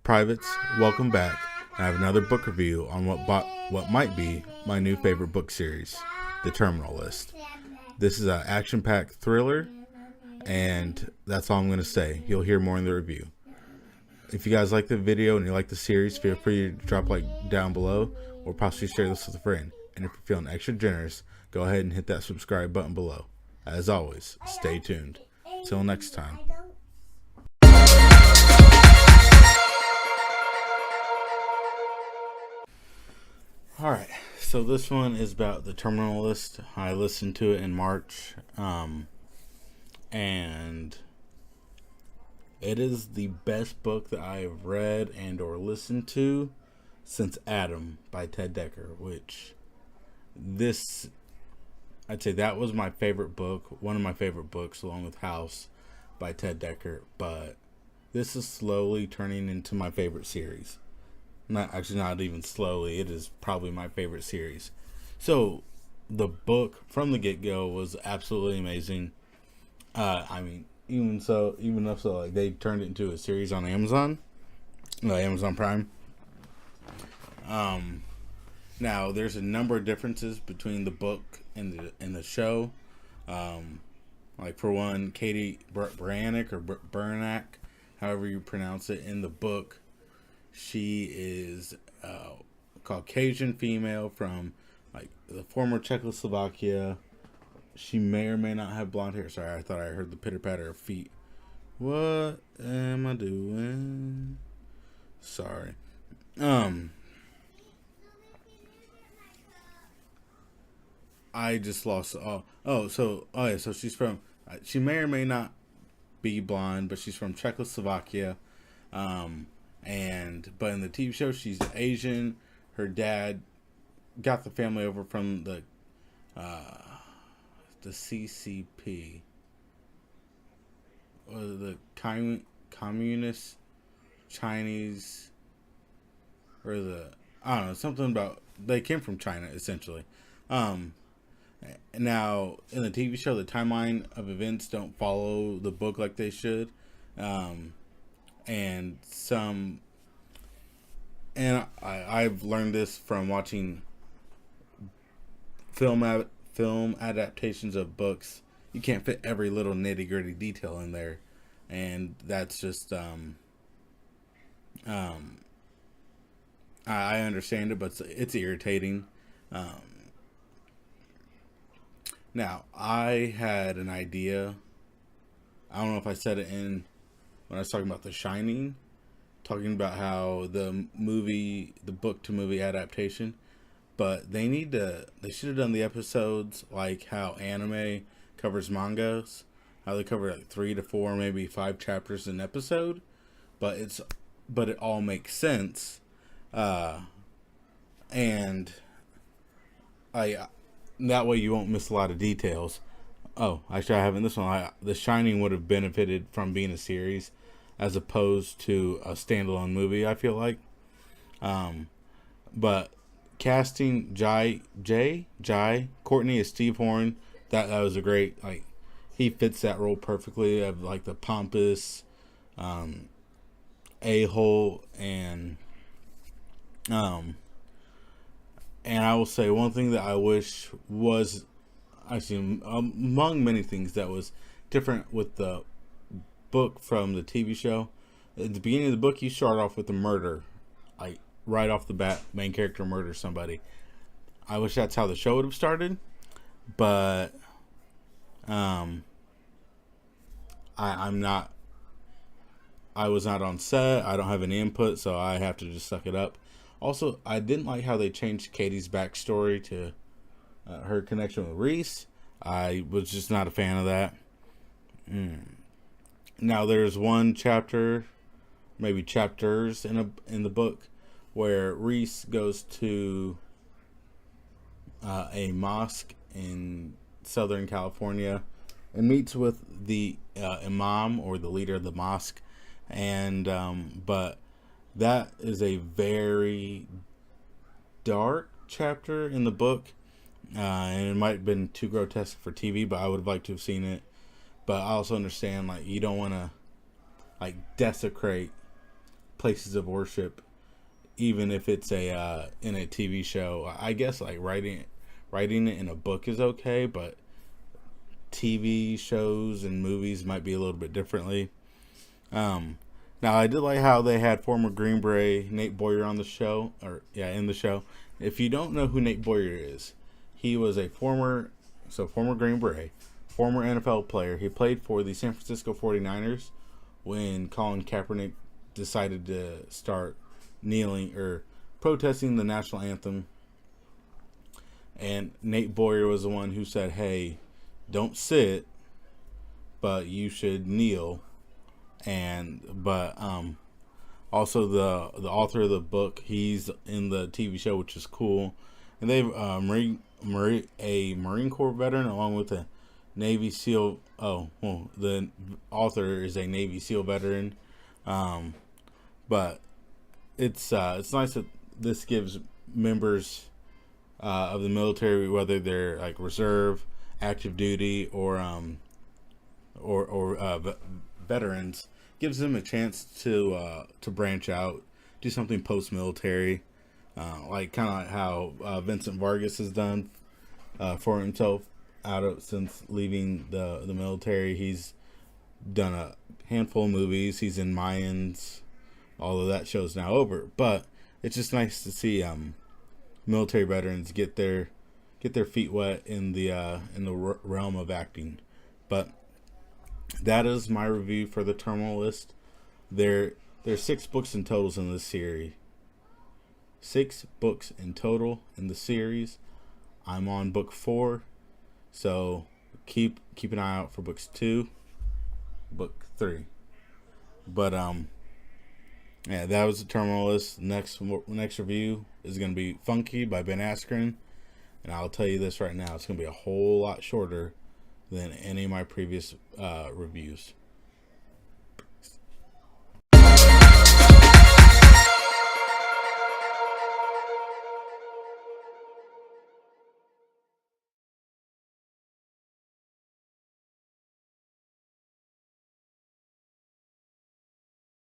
Privates, welcome back. I have another book review on what might be my new favorite book series, The Terminal List. This is an action-packed thriller, and that's all I'm going to say. You'll hear more in the review. If you guys like the video and you like the series, feel free to drop a like down below or possibly share this with a friend. And if you're feeling extra generous, go ahead and hit that subscribe button below. As always, stay tuned. Till next time. Alright, so this one is about The Terminal List. I listened to it in March, and it is the best book that I have read and or listened to since Adam by Ted Decker, which I'd say that was my favorite book, one of my favorite books along with House by Ted Decker, but this is slowly turning into my favorite series. Not even slowly, it is probably my favorite series. So the book from the get-go was absolutely amazing. Even enough so like they turned it into a series on Amazon Prime. Now there's a number of differences between the book and the show. Like for one, Katie Brannick or Bernack, however you pronounce it, in the book, she is a Caucasian female from like the former Czechoslovakia. She may or may not have blonde hair. Sorry, I thought I heard the pitter patter of feet. What am I doing? Sorry. I just lost. So she's from. She may or may not be blonde, but she's from Czechoslovakia. But in the TV show, she's Asian. Her dad got the family over from the CCP, or the communist Chinese, or I don't know, something about, they came from China essentially. Now in the TV show, the timeline of events don't follow the book like they should. I've learned this from watching film adaptations of books. You can't fit every little nitty gritty detail in there, and that's just I understand it, but it's irritating. Now I had an idea. I don't know if I said it when I was talking about The Shining, talking about how the book to movie adaptation, but they should have done the episodes like how anime covers mangas, how they cover like 3 to 4, maybe 5 chapters an episode, but it all makes sense, and that way you won't miss a lot of details. Oh, actually, I haven't. This one, The Shining would have benefited from being a series as opposed to a standalone movie, I feel like. But casting Jai Courtney as Steve Horn, that was a great, like, he fits that role perfectly of like the pompous a-hole, and I will say one thing that I wish was, actually, among many things that was different with the book from the TV show. At the beginning of the book, you start off with a murder, like right off the bat, main character murders somebody. I wish that's how the show would have started, but I was not on set. I don't have any input, so I have to just suck it up. Also, I didn't like how they changed Katie's backstory to her connection with Reese. I was just not a fan of that. Now, there's one chapter, maybe chapters in the book, where Reese goes to a mosque in Southern California and meets with the imam, or the leader of the mosque, and but that is a very dark chapter in the book, and it might have been too grotesque for TV, but I would have liked to have seen it. But I also understand, like, you don't want to like desecrate places of worship, even if it's a in a TV show. I guess like writing it in a book is okay, but TV shows and movies might be a little bit differently. Um, Now I did like how they had former Green Beret Nate Boyer on the show, in the show. If you don't know who Nate Boyer is, he was a former Green Beret, former NFL player. He played for the San Francisco 49ers when Colin Kaepernick decided to start kneeling or protesting the national anthem. And Nate Boyer was the one who said, "Hey, don't sit, but you should kneel." But also the author of the book, he's in the TV show, which is cool. And they've a Marine Corps veteran along with a Navy SEAL. Oh, well, the author is a Navy SEAL veteran. But it's nice that this gives members of the military, whether they're like reserve, active duty, or veterans, gives them a chance to branch out, do something post military, like kind of like how Vincent Vargas has done for himself since leaving the military. He's done a handful of movies. He's in Mayans, although that show's now over. But it's just nice to see military veterans get their feet wet in the realm of acting. But that is my review for the Terminal List. There's 6 books in totals in this series. 6 books in total in the series. I'm on book 4, so keep an eye out for books 2, book 3. But yeah, that was the Terminal List. Next review is going to be Funky by Ben Askren, and I'll tell you this right now, it's going to be a whole lot shorter than any of my previous reviews.